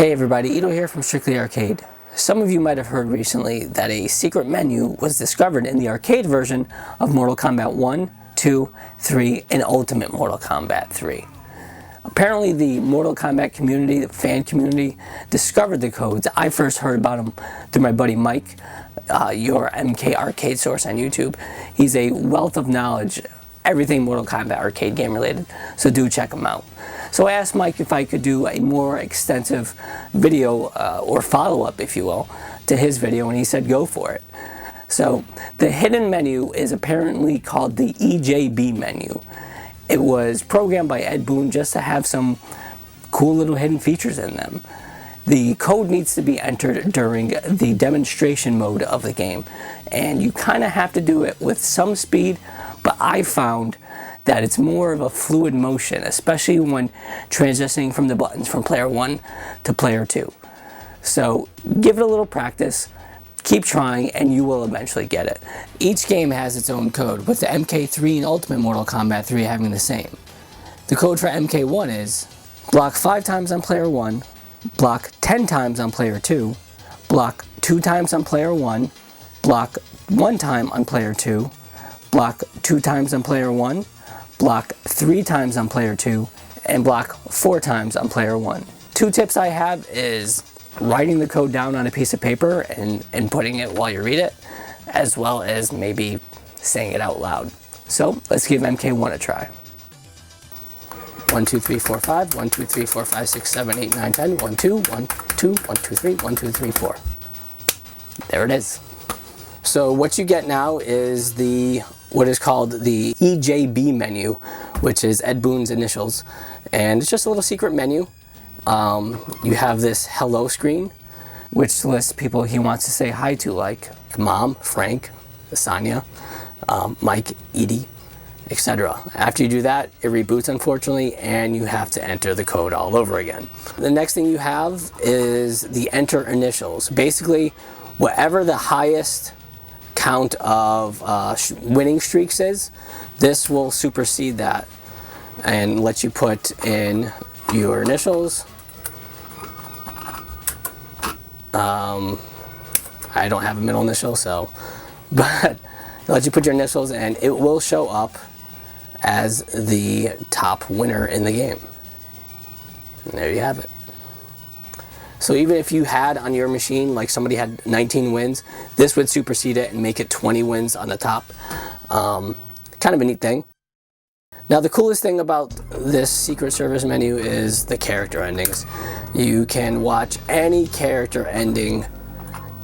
Hey everybody, Ejb here from Strictly Arcade. Some of you might have heard recently that a secret menu was discovered in the arcade version of Mortal Kombat 1, 2, 3, and Ultimate Mortal Kombat 3. Apparently the Mortal Kombat community, the fan community, discovered the codes. I first heard about them through my buddy Mike, your MK Arcade source on YouTube. He's a wealth of knowledge, everything Mortal Kombat arcade game related, so do check him out. So I asked Mike if I could do a more extensive video, or follow-up if you will, to his video, and he said go for it. So the hidden menu is apparently called the Ejb Menu. It was programmed by Ed Boon just to have some cool little hidden features in them. The code needs to be entered during the demonstration mode of the game, and you kind of have to do it with some speed, but I found that it's more of a fluid motion, especially when transitioning from the buttons from player 1 to player 2. So give it a little practice, keep trying, and you will eventually get it. Each game has its own code, with the MK3 and Ultimate Mortal Kombat 3 having the same. The code for MK1 is block 5 times on player 1, block 10 times on player 2, block 2 times on player 1, block 1 time on player 2, block 2 times on player 1, block 3 times on player 2, and block 4 times on player 1. 2 tips I have is writing the code down on a piece of paper and putting it while you read it, as well as maybe saying it out loud. So let's give MK1 a try. 1, 2, 3, 4, 5, 1, 2, 3, 4, 5, 6, 7, 8, 9, 10, 1, 2, 1, 2, 1, 2, 3, 1, 2, 3, 4. There it is. So what you get now is what is called the Ejb menu, which is Ed Boon's initials, and it's just a little secret menu. You have this hello screen, which lists people he wants to say hi to, like Mom, Frank, Sonia, Mike, Edie, etc. After you do that, it reboots, unfortunately, and you have to enter the code all over again. The next thing you have is the enter initials. Basically, whatever the highest count of winning streaks is, this will supersede that and let you put in your initials. I don't have a middle initial, but it lets you put your initials and it will show up as the top winner in the game. And there you have it. So even if you had on your machine, like somebody had 19 wins, this would supersede it and make it 20 wins on the top. Kind of a neat thing. Now the coolest thing about this secret service menu is the character endings. You can watch any character ending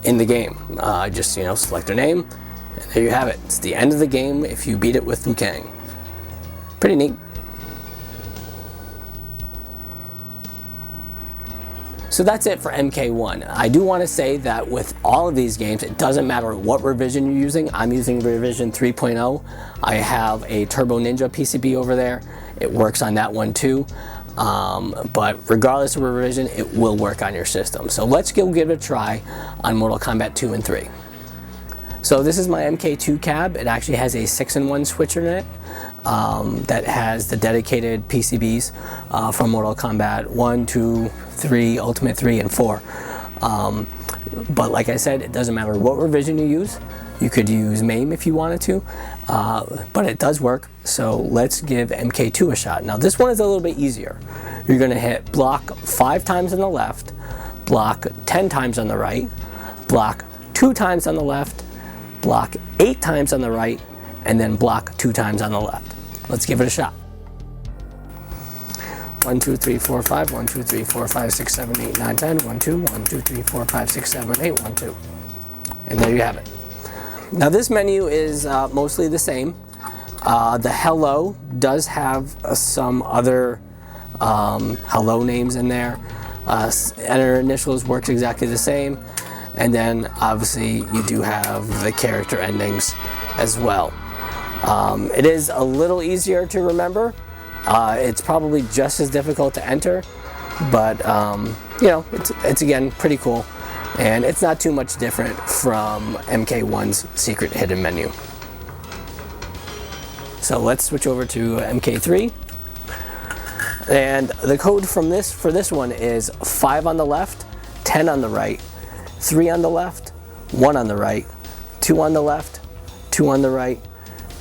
in the game. Just select their name, and there you have it. It's the end of the game if you beat it with Liu Kang. Pretty neat. So that's it for MK1. I do want to say that with all of these games, it doesn't matter what revision you're using. I'm using revision 3.0. I have a Turbo Ninja PCB over there. It works on that one too. But regardless of revision, it will work on your system. So let's go give it a try on Mortal Kombat 2 and 3. So this is my MK2 cab. It actually has a 6-in-1 switcher in it that has the dedicated PCBs from Mortal Kombat 1, 2, 3, Ultimate 3, and 4. But like I said, it doesn't matter what revision you use. You could use MAME if you wanted to, but it does work. So let's give MK2 a shot. Now this one is a little bit easier. You're going to hit block 5 times on the left, block 10 times on the right, block 2 times on the left, block 8 times on the right, and then block 2 times on the left. Let's give it a shot. 1, 2, 3, 4, 5, 1, 2, 3, 4, 5, 6, 7, 8, 9, 10, 1, 2, 1, 2, 3, 4, 5, 6, 7, 8, 1, 2. And there you have it. Now this menu is mostly the same. The hello does have some other hello names in there. Enter initials works exactly the same. And then obviously you do have the character endings as well. It is a little easier to remember. It's probably just as difficult to enter, but it's again pretty cool, and it's not too much different from MK1's secret hidden menu. So let's switch over to MK3. And the code for this one is 5 on the left, 10 on the right, 3 on the left, 1 on the right, 2 on the left, 2 on the right,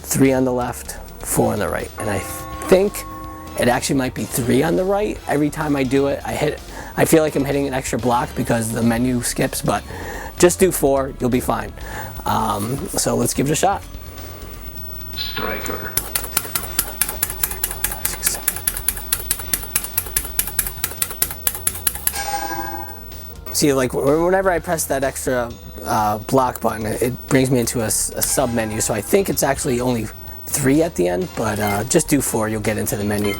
3 on the left, 4 on the right. And I think it actually might be 3 on the right. Every time I do it, I feel like I'm hitting an extra block because the menu skips, but just do 4, you'll be fine. So let's give it a shot. Striker. See, like whenever I press that extra block button, it brings me into a sub menu. So I think it's actually only 3 at the end, but just do 4, you'll get into the menu.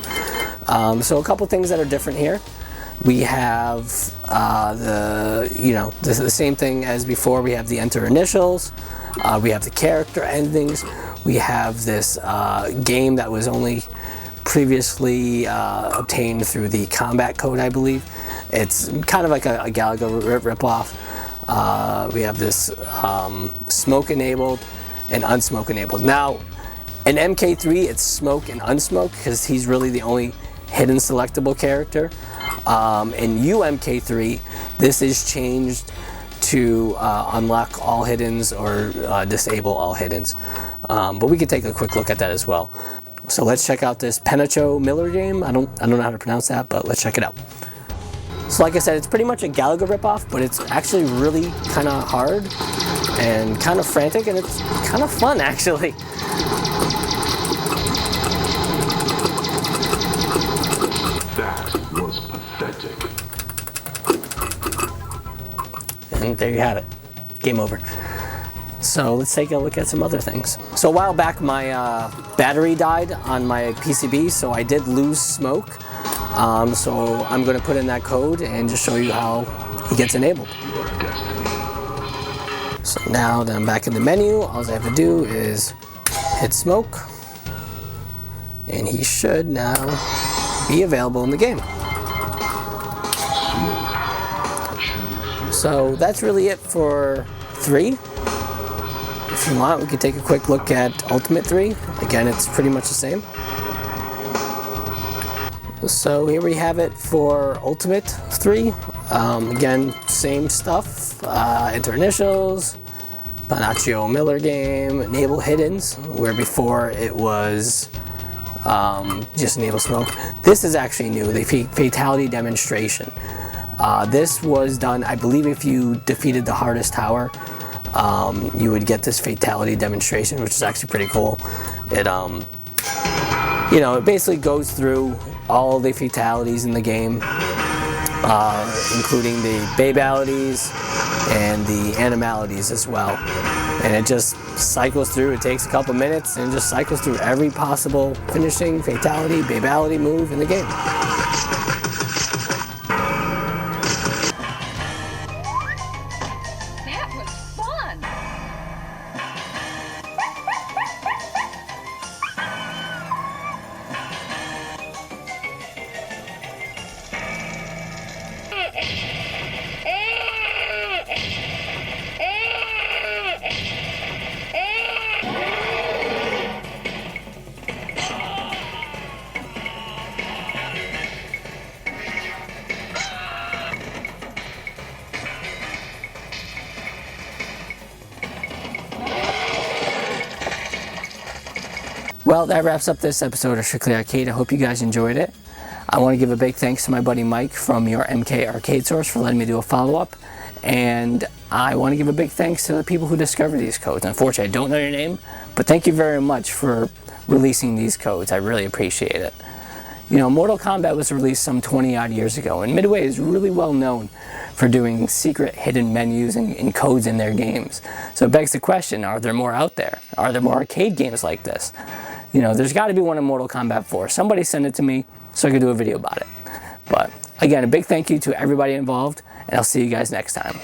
So a couple things that are different here. We have the same thing as before. We have the enter initials. We have the character endings. We have this game that was only previously obtained through the Kombat code, I believe. It's kind of like a Galaga ripoff. We have this smoke enabled and unsmoke enabled. Now, in MK3, it's smoke and unsmoke because he's really the only hidden selectable character. In UMK3, this is changed to unlock all hiddens or disable all hiddens. But we can take a quick look at that as well. So let's check out this Penacho Miller game. I don't know how to pronounce that, but let's check it out. So like I said, it's pretty much a Galaga ripoff, but it's actually really kind of hard and kind of frantic, and it's kind of fun actually. That was pathetic. And there you have it. Game over. So let's take a look at some other things. So a while back, my battery died on my PCB, so I did lose smoke. So I'm going to put in that code and just show you how he gets enabled. So now that I'm back in the menu, all I have to do is hit smoke, and he should now be available in the game. So that's really it for 3. If you want, we could take a quick look at Ultimate 3. Again, it's pretty much the same. So here we have it for Ultimate 3. Again, same stuff. Enter initials, Penacho Miller game, enable hiddens, where before it was just enable smoke. This is actually new, the fatality demonstration. This was done, I believe, if you defeated the hardest tower, you would get this fatality demonstration, which is actually pretty cool. It it basically goes through all the fatalities in the game, including the babalities and the animalities as well. And it just cycles through. It takes a couple minutes and just cycles through every possible finishing fatality, babality move in the game. That was fun! Well, that wraps up this episode of Strictly Arcade. I hope you guys enjoyed it. I want to give a big thanks to my buddy Mike from your MK Arcade Source for letting me do a follow-up. And I want to give a big thanks to the people who discovered these codes. Unfortunately, I don't know your name, but thank you very much for releasing these codes. I really appreciate it. You know, Mortal Kombat was released some 20-odd years ago, and Midway is really well known for doing secret hidden menus and codes in their games. So it begs the question, are there more out there? Are there more arcade games like this? You know, there's got to be one in Mortal Kombat 4. Somebody send it to me so I can do a video about it. But again, a big thank you to everybody involved, and I'll see you guys next time.